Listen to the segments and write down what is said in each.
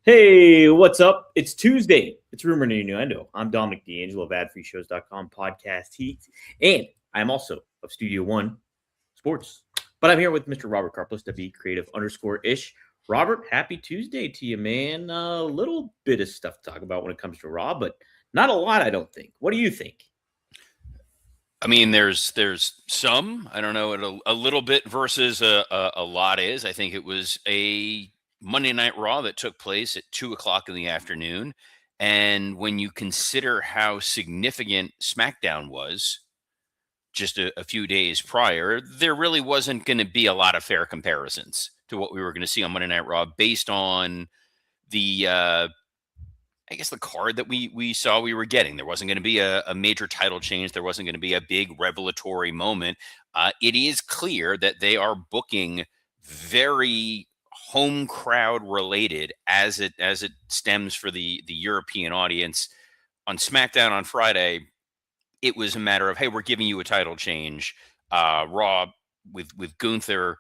Hey, what's up? It's Tuesday. It's Rumor and Innuendo. I'm Dominic D'Angelo of AdFreeShows.com podcast Heat, and I'm also of Studio One Sports. But I'm here with Mr. Robert Karplis, WB Creative _ish. Robert, happy Tuesday to you, man. A little bit of stuff to talk about when it comes to Raw, but not a lot, I don't think. What do you think? I mean, there's some. I don't know what a little bit versus a lot is. I think it was a Monday Night Raw that took place at 2 o'clock in the afternoon, and when you consider how significant SmackDown was just a few days prior, there really wasn't going to be a lot of fair comparisons to what we were going to see on Monday Night Raw based on the I guess the card that we saw we were getting. There wasn't going to be a major title change. There wasn't going to be a big revelatory moment. It is clear that they are booking very home crowd related as it stems for the European audience. On SmackDown on Friday, it was a matter of, hey, we're giving you a title change. Raw with Gunther,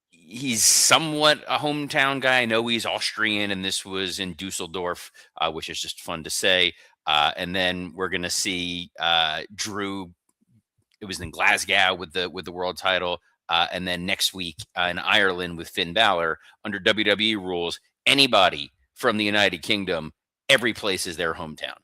he's somewhat a hometown guy. I know he's Austrian, and this was in Dusseldorf, which is just fun to say. And then we're going to see Drew. It was in Glasgow with the world title, and then next week in Ireland with Finn Balor. Under WWE rules, anybody from the United Kingdom, every place is their hometown.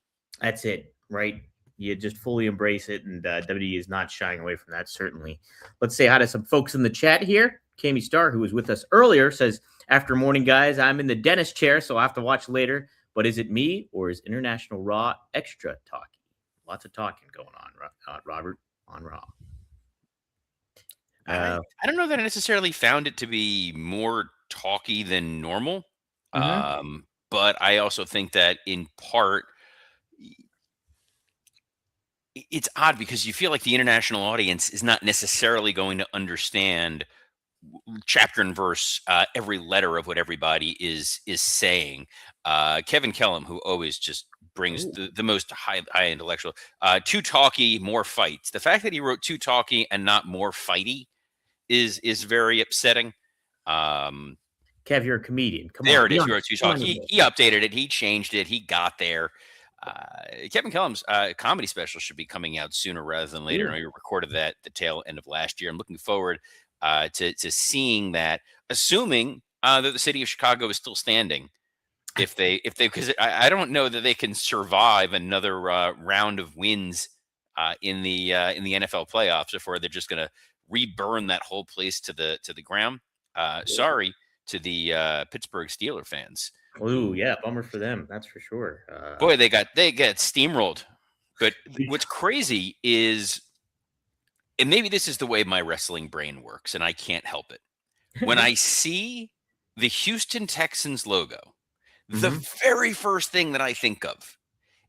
That's it, right? You just fully embrace it, and WWE is not shying away from that, certainly. Let's say hi to some folks in the chat here. Cami Starr, who was with us earlier, says, after morning, guys, I'm in the dentist chair, so I'll have to watch later. But is it me, or is International Raw extra talky? Lots of talking going on, Robert, on Raw. I don't know that I necessarily found it to be more talky than normal. But I also think that in part, it's odd because you feel like the international audience is not necessarily going to understand chapter and verse every letter of what everybody is saying. Kevin Kellum, who always just brings the most high intellectual, too talky, more fights. The fact that he wrote too talky and not more fighty is very upsetting. Kev, you're a comedian. Come there on. It is. He wrote too talky. He updated it. He changed it. He got there. Kevin Kellum's comedy special should be coming out sooner rather than later. We recorded that the tail end of last year. I'm looking forward to seeing that, assuming that the city of Chicago is still standing. If they, because I don't know that they can survive another round of wins in the NFL playoffs before they're just going to reburn that whole place to the ground. Sorry to the Pittsburgh Steelers fans. Oh yeah, bummer for them. That's for sure. Boy, they get steamrolled. But what's crazy is, and maybe this is the way my wrestling brain works, and I can't help it. When I see the Houston Texans logo, the very first thing that I think of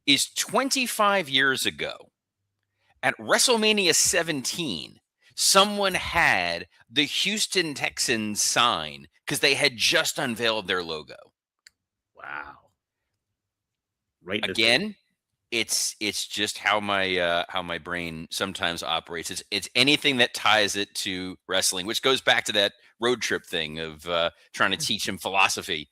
is 25 years ago at WrestleMania 17, someone had the Houston Texans sign because they had just unveiled their logo. Wow. Right. Again, it's just how my brain sometimes operates. It's anything that ties it to wrestling, which goes back to that road trip thing of trying to teach him philosophy.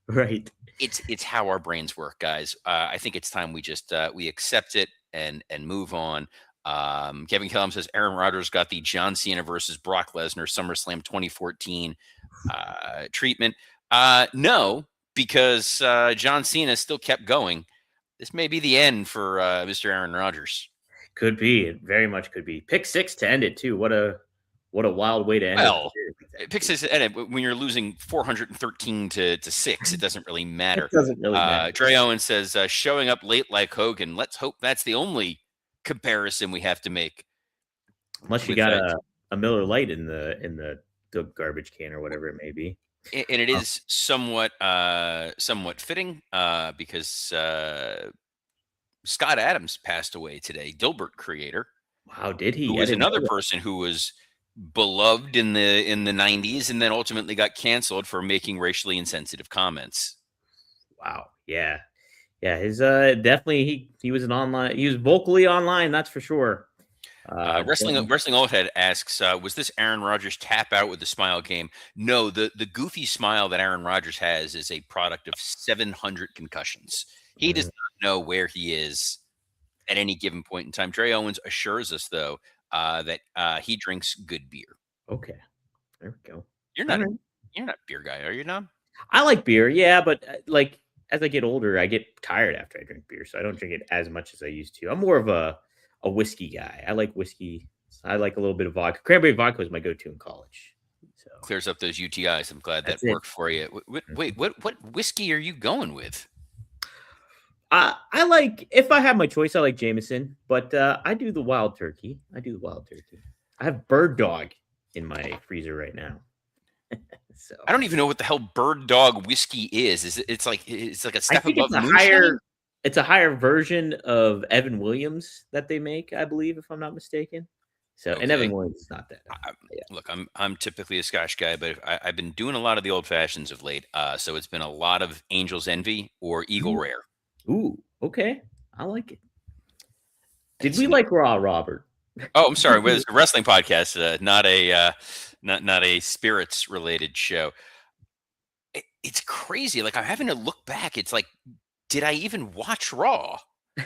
Right. It's how our brains work, guys. I think it's time we just we accept it and move on. Kevin Kellum says Aaron Rodgers got the John Cena versus Brock Lesnar SummerSlam 2014 treatment. No, because John Cena still kept going. This may be the end for Mr. Aaron Rodgers. Could be. It very much could be. Pick six to end it too. What a wild way to end it. Pick six to end it. When you're losing 413 to 6, it doesn't really matter. It doesn't really matter. Dre Owen says showing up late like Hogan. Let's hope that's the only comparison we have to make. Unless you got a Miller Lite in the garbage can or whatever it may be. And it is somewhat fitting because Scott Adams passed away today. Dilbert creator. Wow, did he? Who was another person who was beloved in the 90s and then ultimately got canceled for making racially insensitive comments. Wow. Yeah. His definitely he was an online. He was vocally online. That's for sure. Wrestling Old Head asks, was this Aaron Rodgers tap out with the smile game? No, the goofy smile that Aaron Rodgers has is a product of 700 concussions. He does not know where he is at any given point in time. Trey Owens assures us, though, that he drinks good beer. Okay, there we go. You're not a beer guy, are you, Dom? I like beer, yeah, but like as I get older, I get tired after I drink beer, so I don't drink it as much as I used to. I'm more of a whiskey guy. I like whiskey. I like a little bit of vodka. Cranberry vodka was my go-to in college. So clears up those UTIs. I'm glad that That's it. worked for you. Wait, what whiskey are you going with? I like, if I have my choice, I like Jameson, but I do the wild turkey. I have Bird Dog in my freezer right now. So I don't even know what the hell Bird Dog whiskey is. It's like a step above it's moonshine? it's a higher version of Evan Williams that they make, I believe, if I'm not mistaken. So and Evan Okay. Williams is not that. Look, I'm typically a Scotch guy, but I've been doing a lot of the old fashions of late. So it's been a lot of Angel's Envy or Eagle Rare. Ooh, okay, I like it. Did It's we like Raw, Robert? Oh, I'm sorry. It's a wrestling podcast, not a spirits related show. It's crazy. Like I'm having to look back. It's like, did I even watch Raw?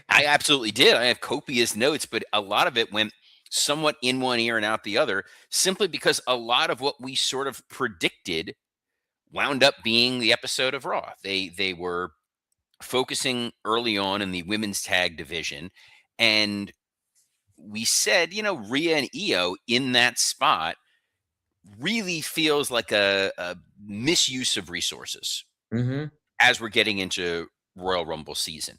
I absolutely did. I have copious notes, but a lot of it went somewhat in one ear and out the other, simply because a lot of what we sort of predicted wound up being the episode of Raw. They were focusing early on in the women's tag division, and we said, Rhea and Io in that spot really feels like a misuse of resources as we're getting into Royal Rumble season,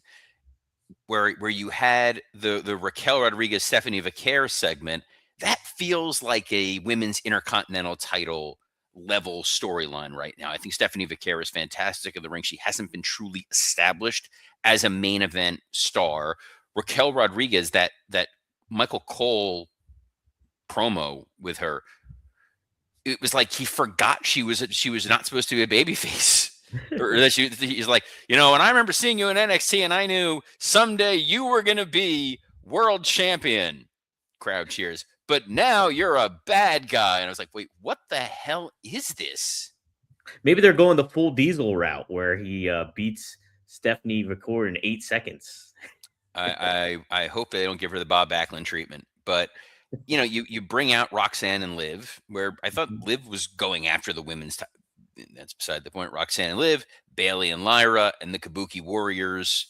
where you had the Raquel Rodriguez Stephanie Vaquer segment. That feels like a women's intercontinental title level storyline right now. I think Stephanie Vaquer is fantastic in the ring. She hasn't been truly established as a main event star. Raquel Rodriguez, that Michael Cole promo with her, it was like he forgot she was not supposed to be a babyface. Or that he's like, and I remember seeing you in NXT and I knew someday you were going to be world champion. Crowd cheers. But now you're a bad guy. And I was like, wait, what the hell is this? Maybe they're going the full Diesel route where he beats Stephanie Vaquer in 8 seconds. I hope they don't give her the Bob Backlund treatment. But, you bring out Roxanne and Liv, where I thought Liv was going after the women's title. That's beside the point. Roxanne and Liv, Bayley and Lyra, and the Kabuki Warriors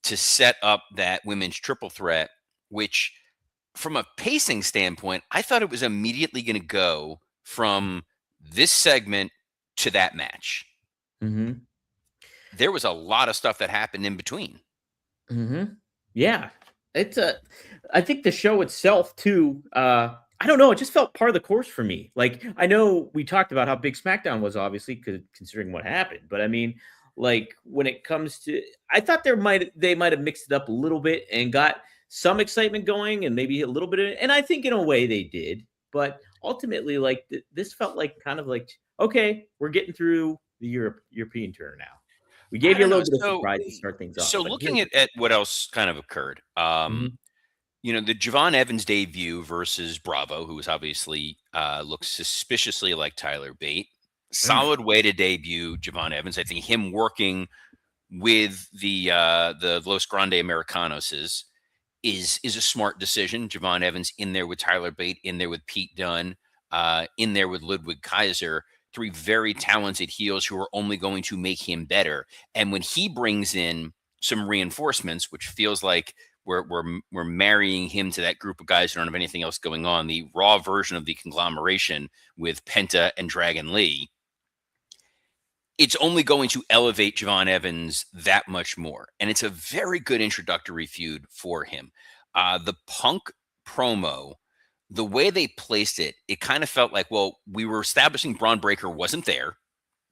to set up that women's triple threat, which from a pacing standpoint, I thought it was immediately going to go from this segment to that match. There was a lot of stuff that happened in between. Yeah. I think the show itself too, I don't know. It just felt part of the course for me. Like, I know we talked about how big SmackDown was, obviously, considering what happened. But I mean, like, when it comes to, I thought they might have mixed it up a little bit and got some excitement going, and maybe a little bit of it. And I think in a way they did. But ultimately, like, this felt like kind of like, okay, we're getting through the European tour now. We gave you a little bit of surprise to start things off. So looking at what else kind of occurred, the Javon Evans debut versus Bravo, who was obviously looks suspiciously like Tyler Bate. Solid way to debut Javon Evans. I think him working with the Los Grande Americanos is a smart decision. Javon Evans in there with Tyler Bate, in there with Pete Dunne, in there with Ludwig Kaiser. 3 very talented heels who are only going to make him better. And when he brings in some reinforcements, which feels like we're marrying him to that group of guys who don't have anything else going on, the Raw version of the conglomeration with Penta and Dragon Lee, it's only going to elevate Javon Evans that much more. And it's a very good introductory feud for him. The Punk promo, the way they placed it, it kind of felt like, well, we were establishing Braun Breaker wasn't there.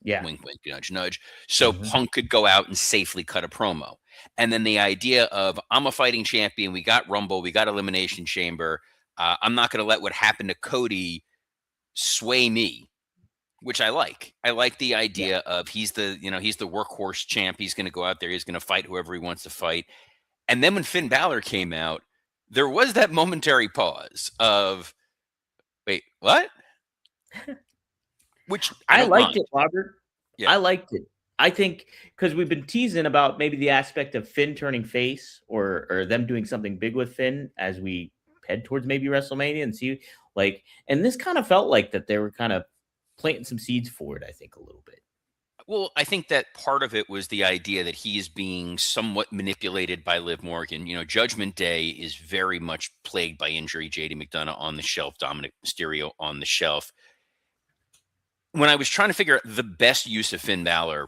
Yeah. Wink, wink, nudge, nudge. So Punk could go out and safely cut a promo. And then the idea of, I'm a fighting champion. We got Rumble. We got Elimination Chamber. I'm not going to let what happened to Cody sway me, which I like. I like the idea of he's the workhorse champ. He's going to go out there. He's going to fight whoever he wants to fight. And then when Finn Balor came out, there was that momentary pause of, wait, what? Which I I don't liked mind. it, Robert. Yeah. I liked it. I think because we've been teasing about maybe the aspect of Finn turning face or them doing something big with Finn as we head towards maybe WrestleMania and see like, and this kind of felt like that they were kind of planting some seeds for it, I think, a little bit. Well, I think that part of it was the idea that he is being somewhat manipulated by Liv Morgan. You know, Judgment Day is very much plagued by injury. JD McDonough on the shelf, Dominic Mysterio on the shelf. When I was trying to figure out the best use of Finn Balor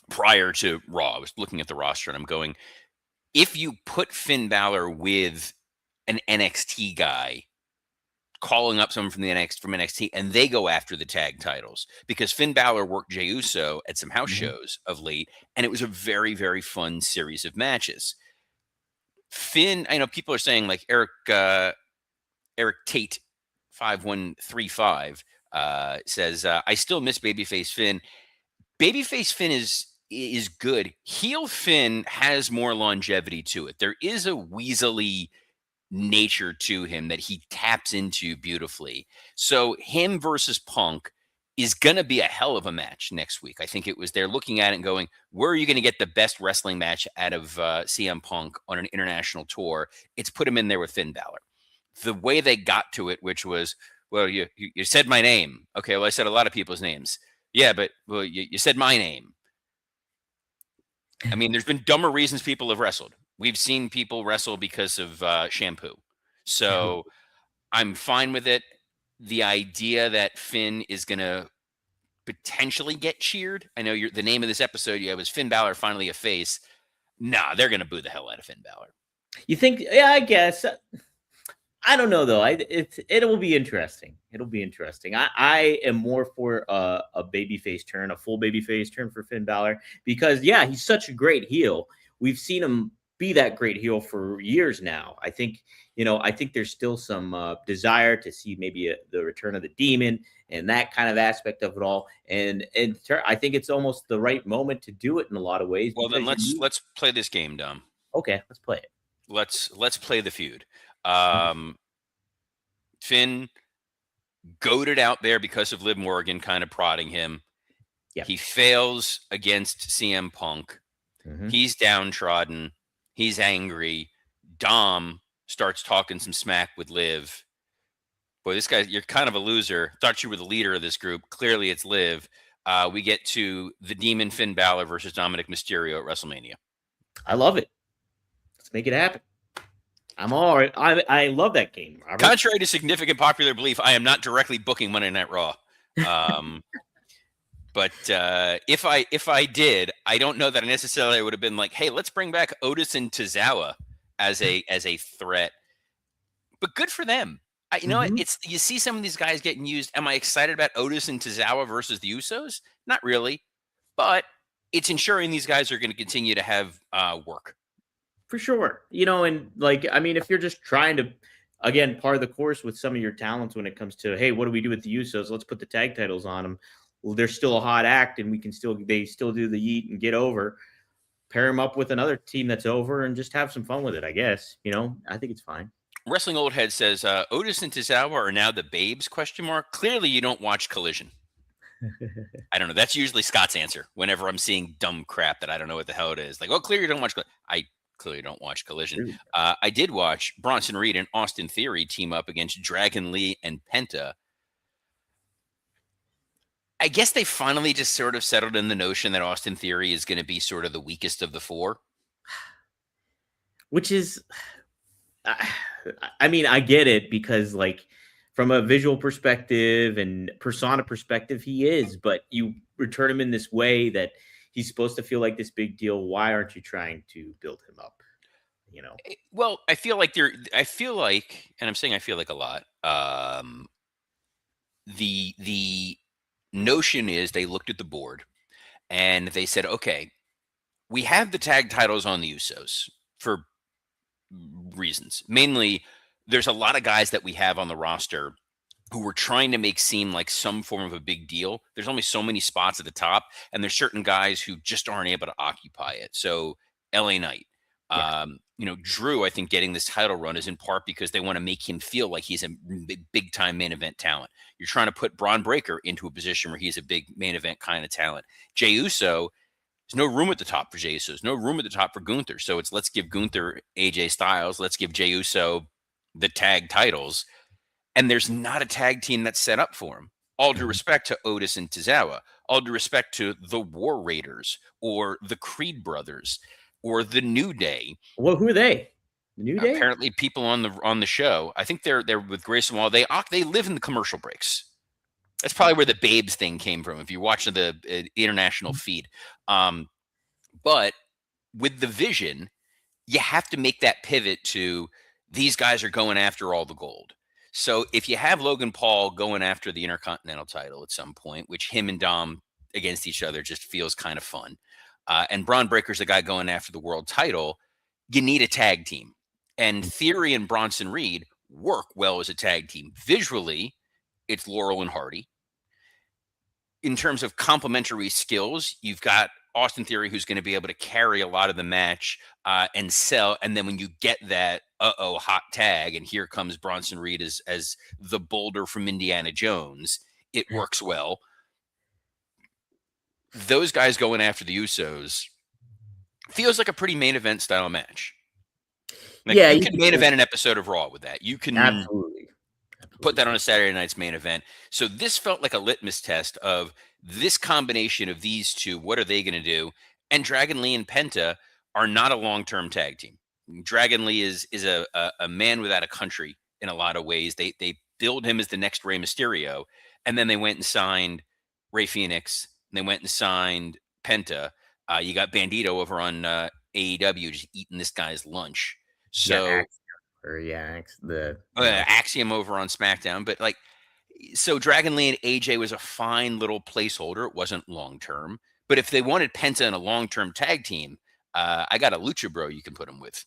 prior to Raw, I was looking at the roster and I'm going, if you put Finn Balor with an NXT guy, calling up someone from NXT, and they go after the tag titles because Finn Balor worked Jey Uso at some house Mhm. shows of late, and it was a very, very fun series of matches. Finn, I know people are saying like Eric Tate 5135 says I still miss Babyface Finn. Babyface Finn is good. Heel Finn has more longevity to it. There is a weaselly nature to him that he taps into beautifully. So him versus Punk is going to be a hell of a match next week. I think it was they're looking at it and going, where are you going to get the best wrestling match out of CM Punk on an international tour? It's put him in there with Finn Balor. The way they got to it, which was, well, you said my name. Okay, well, I said a lot of people's names. Yeah, but well, you said my name. I mean, there's been dumber reasons people have wrestled. We've seen people wrestle because of shampoo. So I'm fine with it. The idea that Finn is going to potentially get cheered. I know the name of this episode, was Finn Balor finally a face. Nah, they're going to boo the hell out of Finn Balor. You think? Yeah, I guess. I don't know though. It will be interesting. It'll be interesting. I am more for a babyface turn, a full babyface turn for Finn Balor because yeah, he's such a great heel. We've seen him be that great heel for years now. I think I think there's still some desire to see maybe the return of the Demon and that kind of aspect of it all. And I think it's almost the right moment to do it in a lot of ways. Well, then Because let's play this game, Dom. okay, let's play it. Let's play the feud. Mhm. Finn goaded out there because of Liv Morgan kind of prodding him. Yeah. He fails against CM Punk. Mhm. He's downtrodden. He's angry. Dom starts talking some smack with Liv. Boy, this guy, you're kind of a loser. Thought you were the leader of this group. Clearly, it's Liv. We get to the Demon Finn Balor versus Dominic Mysterio at WrestleMania. I love it. Let's make it happen. I'm all right. I love that game, Robert. Contrary to significant popular belief, I am not directly booking Monday Night Raw. But if I did, I don't know that I necessarily would have been like, hey, let's bring back Otis and Tozawa as a threat. But good for them. You know what? It's you see some of these guys getting used. Am I excited about Otis and Tozawa versus the Usos? Not really, but it's ensuring these guys are going to continue to have work. For sure. And like, I mean, if you're just trying to, again, part of the course with some of your talents when it comes to, hey, what do we do with the Usos? Let's put the tag titles on them. Well, they're still a hot act and they still do the yeet and get over. Pair them up with another team that's over and just have some fun with it, I guess. I think it's fine. Wrestling Old Head says Otis and Tozawa are now the babes? ? Clearly, you don't watch Collision. I don't know. That's usually Scott's answer whenever I'm seeing dumb crap that I don't know what the hell it is. Like, oh, clearly you don't watch. I clearly don't watch Collision. I did watch Bronson Reed and Austin Theory team up against Dragon Lee and Penta. I guess they finally just sort of settled in the notion that Austin Theory is going to be sort of the weakest of the four. Which is, I mean, I get it because like from a visual perspective and persona perspective, he is, but you return him in this way that he's supposed to feel like this big deal. Why aren't you trying to build him up? Well, I feel like, and I'm saying I feel like a lot. The notion is they looked at the board and they said, okay, we have the tag titles on the Usos for reasons. Mainly, there's a lot of guys that we have on the roster who we're trying to make seem like some form of a big deal. There's only so many spots at the top, and there's certain guys who just aren't able to occupy it. So LA Knight, Yeah. Drew, I think getting this title run is in part because they want to make him feel like he's a big time main event talent. You're trying to put Braun Breaker into a position where he's a big main event kind of talent. Jey Uso, there's no room at the top for Jey Uso. There's no room at the top for Gunther. So it's let's give Gunther AJ Styles. Let's give Jey Uso the tag titles. And there's not a tag team that's set up for him. All due respect to Otis and Tozawa. All due respect to the War Raiders or the Creed Brothers or the New Day. Well, who are they? The New Day? Apparently, people on the show. I think they're with Grayson Waller. They live in the commercial breaks. That's probably where the Babes thing came from. If you're watching the international feed, but with the vision, you have to make that pivot to these guys are going after all the gold. So if you have Logan Paul going after the Intercontinental title at some point, which him and Dom against each other just feels kind of fun, and Braun Breaker's the guy going after the world title, you need a tag team. And Theory and Bronson Reed work well as a tag team. Visually, it's Laurel and Hardy. In terms of complementary skills, you've got Austin Theory, who's going to be able to carry a lot of the match and sell. And then when you get that hot tag, and here comes Bronson Reed as the boulder from Indiana Jones, it works well. Those guys going after the Usos feels like a pretty main event style match. Like, you can main event an episode of Raw with that. You can absolutely put that on a Saturday night's main event. So this felt like a litmus test of this combination of these two. What are they going to do? And Dragon Lee and Penta are not a long-term tag team. Dragon Lee is a man without a country in a lot of ways. They billed him as the next Rey Mysterio, and then they went and signed Rey Fenix. And they went and signed Penta. You got Bandito over on AEW just eating this guy's lunch. So Axiom over on SmackDown, but so Dragon Lee and AJ was a fine little placeholder. It wasn't long term, but if they wanted Penta in a long term tag team, I got a Lucha Bro you can put him with.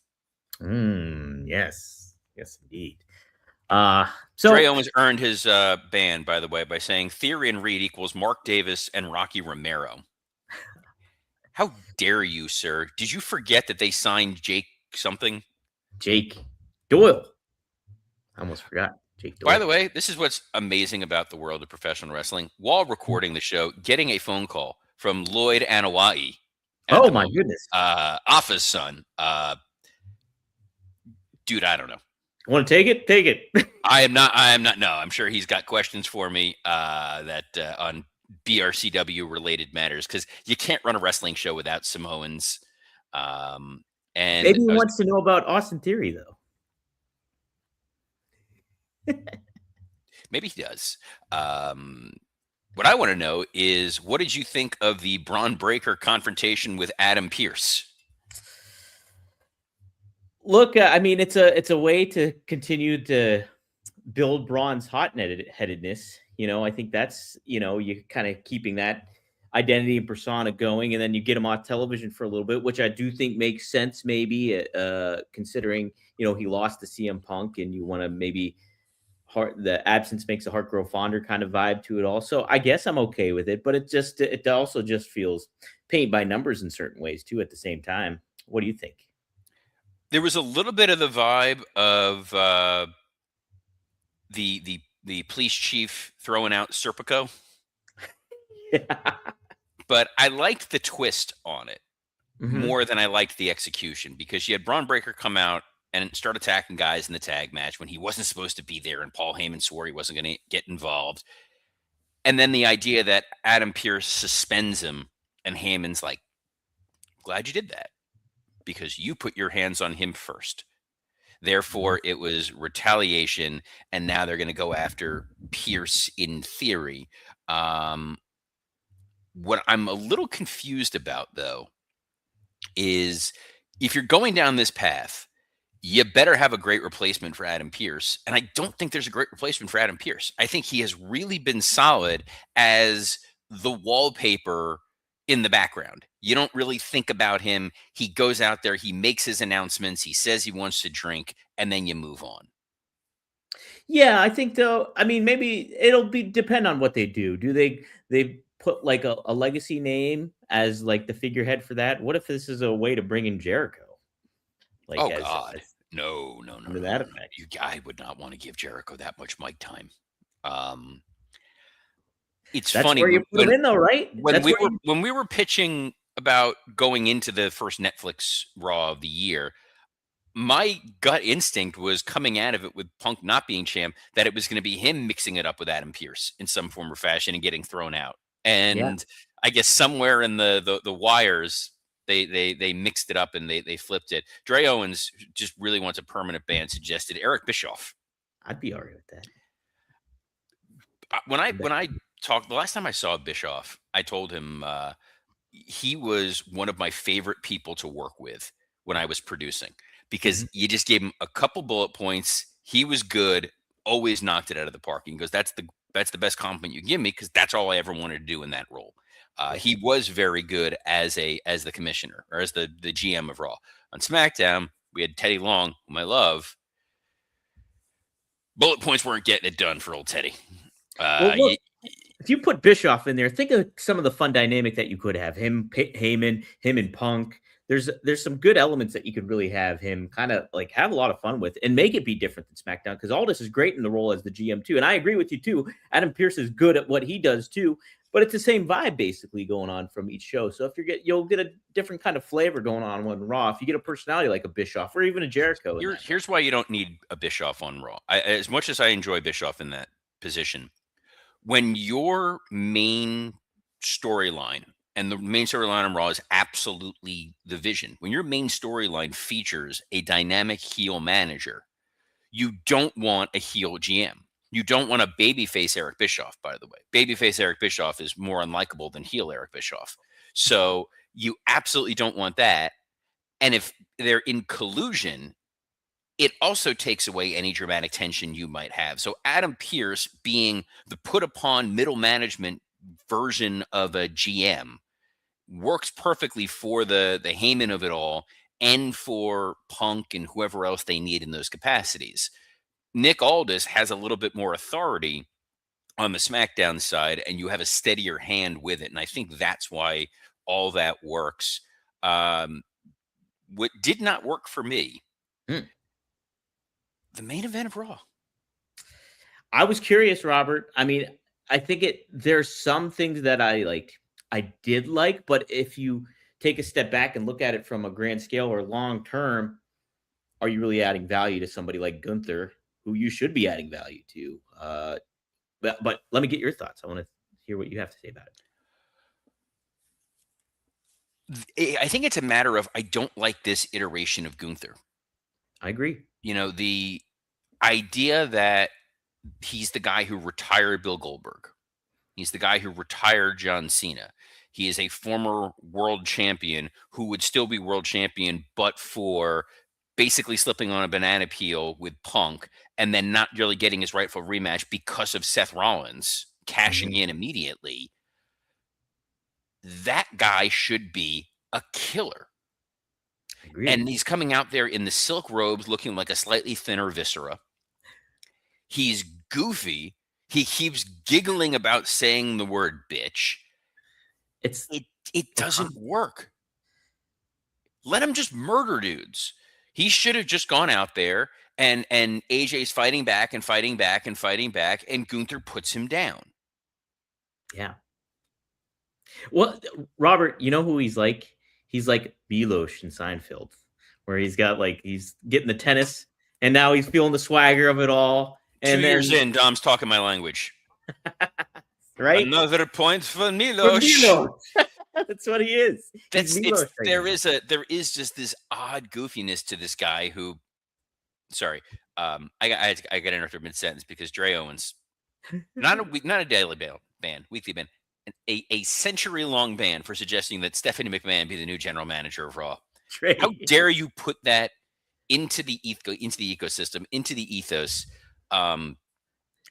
Yes, indeed. So Dre almost earned his ban, by the way, by saying Theory and Reed equals Mark Davis and Rocky Romero. How dare you, sir? Did you forget that they signed Jake something? Jake Doyle. I almost forgot. Jake Doyle. By the way, this is what's amazing about the world of professional wrestling. While recording the show, getting a phone call from Lloyd Anawai. Oh, my goodness. Afa's son. Dude, I don't know. Want to take it? Take it. I am not. No, I'm sure he's got questions for me that on BRCW related matters, because you can't run a wrestling show without Samoans. And maybe he wants to know about Austin Theory, though. Maybe he does. What I want to know is, what did you think of the Braun Breaker confrontation with Adam Pearce? Look, I mean, it's a way to continue to build Braun's hot-headedness. I think that's, you kind of keeping that identity and persona going, and then you get him off television for a little bit, which I do think makes sense, maybe, considering, he lost to CM Punk, and you want to maybe the absence makes the heart grow fonder kind of vibe to it also. I guess I'm okay with it, but it also just feels paint by numbers in certain ways too at the same time. What do you think? There was a little bit of the vibe of the police chief throwing out Serpico. Yeah. But I liked the twist on it more than I liked the execution, because you had Braun Breaker come out and start attacking guys in the tag match when he wasn't supposed to be there, and Paul Heyman swore he wasn't going to get involved. And then the idea that Adam Pearce suspends him, and Heyman's like, glad you did that, because you put your hands on him first. Therefore, it was retaliation, and now they're going to go after Pearce in theory. What I'm a little confused about, though, is if you're going down this path, you better have a great replacement for Adam Pearce. And I don't think there's a great replacement for Adam Pearce. I think he has really been solid as the wallpaper in the background. You don't really think about him. He goes out there, he makes his announcements, he says he wants to drink, and then you move on. Yeah, I think, though, I mean, maybe it'll depend on what they do. Do they put like a legacy name as like the figurehead for that? What if this is a way to bring in Jericho? Like Oh as, God, as no, no, no, to no, that no, no. effect. I would not want to give Jericho that much mic time. Um, it's That's funny where you put him in, though, right? That's where you. when we were pitching about going into the first Netflix Raw of the year, my gut instinct was coming out of it with Punk not being champ that it was going to be him mixing it up with Adam Pearce in some form or fashion and getting thrown out. Yeah, And I guess somewhere in the wires they mixed it up and they flipped it. Dre Owens just really wants a permanent ban. Suggested Eric Bischoff. I'd be all right with that. When I talked the last time I saw Bischoff, I told him he was one of my favorite people to work with when I was producing because Mhm. you just gave him a couple bullet points. He was good, always knocked it out of the park. And he goes, that's the best compliment you give me because that's all I ever wanted to do in that role. Yeah. He was very good as the commissioner or as the GM of Raw. On SmackDown, we had Teddy Long, whom I love. Bullet points weren't getting it done for old Teddy. Well, look, if you put Bischoff in there, think of some of the fun dynamic that you could have him, Heyman, him and Punk. There's some good elements that you could really have him kind of like have a lot of fun with and make it be different than SmackDown because Aldis is great in the role as the GM too, and I agree with you too. Adam Pearce is good at what he does too, but it's the same vibe basically going on from each show. So if you'll get a different kind of flavor going on when Raw. If you get a personality like a Bischoff or even a Jericho, Here's why you don't need a Bischoff on Raw. As much as I enjoy Bischoff in that position, when your main storyline and the main storyline on Raw is absolutely the vision, when your main storyline features a dynamic heel manager, you don't want a heel GM. You don't want a babyface Eric Bischoff, by the way. Babyface Eric Bischoff is more unlikable than heel Eric Bischoff. So you absolutely don't want that. And if they're in collusion, it also takes away any dramatic tension you might have. So Adam Pearce being the put upon middle management version of a GM works perfectly for the Heyman of it all and for Punk and whoever else they need in those capacities. Nick Aldis has a little bit more authority on the SmackDown side, and you have a steadier hand with it. And I think that's why all that works. What did not work for me, Hmm. the main event of Raw. I was curious, Robert. I mean, I think there's some things that I did like, but if you take a step back and look at it from a grand scale or long term, are you really adding value to somebody like Gunther, who you should be adding value to? But let me get your thoughts. I want to hear what you have to say about it. I think it's a matter of I don't like this iteration of Gunther. I agree. You know, the idea that he's the guy who retired Bill Goldberg. He's the guy who retired John Cena. He is a former world champion who would still be world champion, but for basically slipping on a banana peel with Punk and then not really getting his rightful rematch because of Seth Rollins cashing in immediately. That guy should be a killer. I agree. And he's coming out there in the silk robes looking like a slightly thinner Viscera. He's goofy. He keeps giggling about saying the word bitch. It doesn't work. Let him just murder dudes. He should have just gone out there and AJ's fighting back and fighting back and fighting back, and Gunther puts him down. Yeah. Well, Robert, you know who he's like? He's like Milos in Seinfeld, where he's getting the tennis, and now he's feeling the swagger of it all. And 2 years in, Dom's talking my language. Right? Another point for Milos. That's what he is. There is just this odd goofiness to this guy who. Sorry, I got to interrupt mid sentence because Dre Owens, not a daily ban, weekly ban, a century long ban for suggesting that Stephanie McMahon be the new general manager of Raw. Dre. How dare you put that into the ecosystem, into the ethos?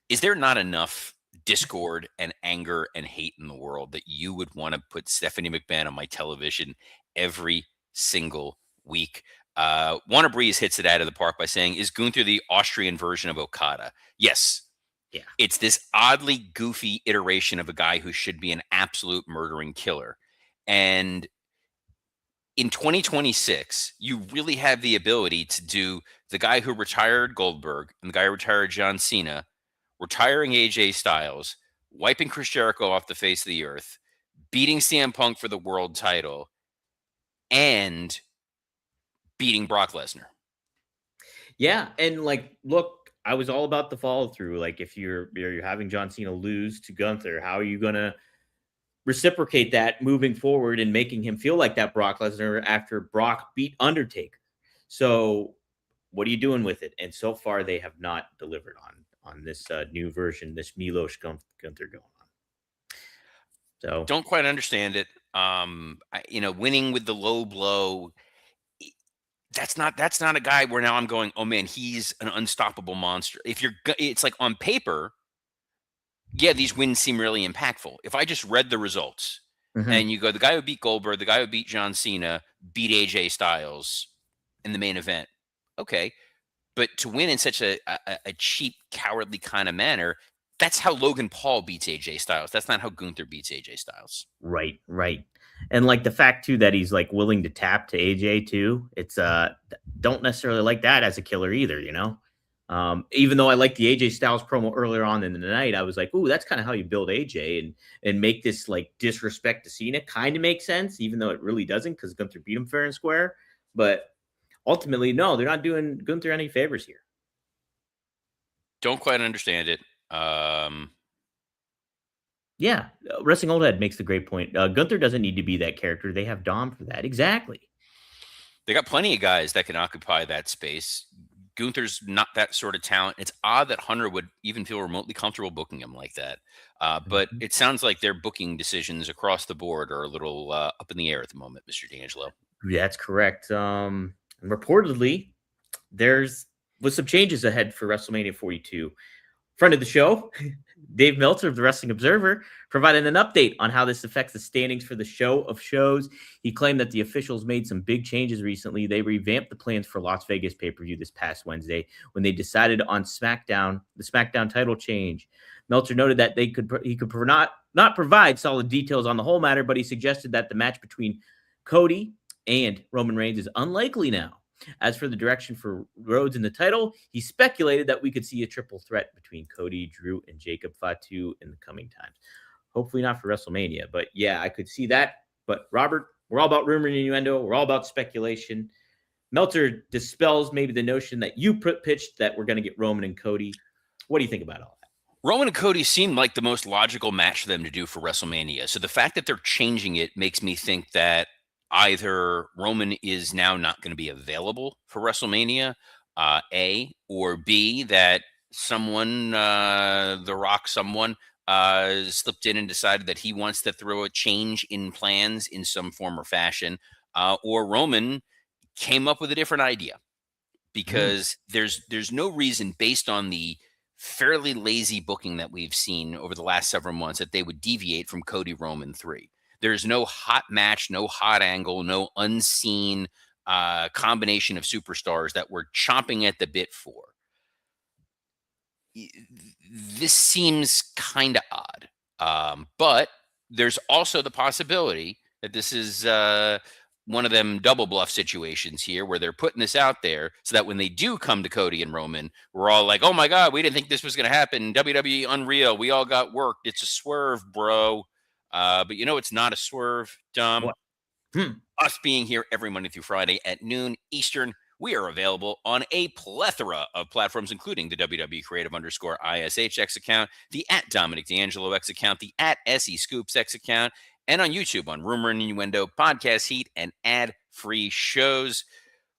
Is there not enough discord and anger and hate in the world that you would want to put Stephanie McMahon on my television every single week? Warner Breeze hits it out of the park by saying, is Gunther the Austrian version of Okada? Yes. Yeah. It's this oddly goofy iteration of a guy who should be an absolute murdering killer. And in 2026, you really have the ability to do the guy who retired Goldberg and the guy who retired John Cena, retiring AJ Styles, wiping Chris Jericho off the face of the earth, beating CM Punk for the world title, and beating Brock Lesnar. Yeah, and like, look, I was all about the follow through. Like, if you're having John Cena lose to Gunther, how are you gonna reciprocate that moving forward and making him feel like that Brock Lesnar after Brock beat Undertaker? So, what are you doing with it? And so far, they have not delivered on this new version, this Milos Gunther going on. So, Don't quite understand it. Winning with the low blow. That's not a guy where now I'm going, oh man, he's an unstoppable monster. It's like on paper, yeah, these wins seem really impactful. If I just read the results and you go, the guy who beat Goldberg, the guy who beat John Cena, beat AJ Styles in the main event, okay, but to win in such a cheap, cowardly kind of manner, that's how Logan Paul beats AJ Styles. That's not how Gunther beats AJ Styles. Right. And like the fact too that he's like willing to tap to AJ too. It's don't necessarily like that as a killer either, you know. Even though I like the AJ Styles promo earlier on in the night, I was like, ooh, that's kind of how you build AJ and make this like disrespect to Cena kind of makes sense, even though it really doesn't because Gunther beat him fair and square. But ultimately, no, they're not doing Gunther any favors here. Don't quite understand it. Yeah, Wrestling Old Head makes the great point. Gunther doesn't need to be that character. They have Dom for that. Exactly. They got plenty of guys that can occupy that space. Gunther's not that sort of talent. It's odd that Hunter would even feel remotely comfortable booking him like that. But it sounds like their booking decisions across the board are a little up in the air at the moment, Mr. D'Angelo. Yeah, that's correct. And reportedly, was some changes ahead for WrestleMania 42. Friend of the show, Dave Meltzer of the Wrestling Observer, provided an update on how this affects the standings for the show of shows. He claimed that the officials made some big changes recently. They revamped the plans for Las Vegas pay-per-view this past Wednesday when they decided on the SmackDown title change. Meltzer noted that he could not provide solid details on the whole matter, but he suggested that the match between Cody and Roman Reigns is unlikely now. As for the direction for Rhodes in the title, he speculated that we could see a triple threat between Cody, Drew, and Jacob Fatu in the coming times. Hopefully not for WrestleMania, but yeah, I could see that. But Robert, we're all about rumor and innuendo. We're all about speculation. Meltzer dispels maybe the notion that you pitched that we're going to get Roman and Cody. What do you think about all that? Roman and Cody seemed like the most logical match for them to do for WrestleMania. So the fact that they're changing it makes me think that either Roman is now not going to be available for WrestleMania, A, or B, that someone, The Rock, slipped in and decided that he wants to throw a change in plans in some form or fashion, or Roman came up with a different idea because there's no reason based on the fairly lazy booking that we've seen over the last several months that they would deviate from Cody Roman 3. There's no hot match, no hot angle, no unseen combination of superstars that we're chomping at the bit for. This seems kind of odd. But there's also the possibility that this is one of them double bluff situations here where they're putting this out there so that when they do come to Cody and Roman, we're all like, oh my God, we didn't think this was going to happen. WWE unreal. We all got worked. It's a swerve, bro. But it's not a swerve, Dom. Us being here every Monday through Friday at noon Eastern, we are available on a plethora of platforms, including the WWE Creative_ISH X account, the @Dominic D'Angelo X account, the @SE Scoops X account, and on YouTube on Rumor and Innuendo, Podcast Heat, and ad-free shows.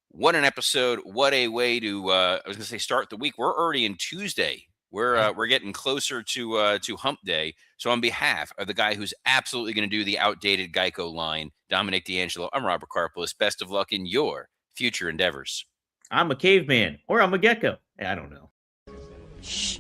What an episode. What a way to, start the week. We're already in Tuesday. We're getting closer to Hump Day. So on behalf of the guy who's absolutely going to do the outdated Geico line, Dominic D'Angelo, I'm Robert Karpolis. Best of luck in your future endeavors. I'm a caveman, or I'm a gecko. I don't know. Shh.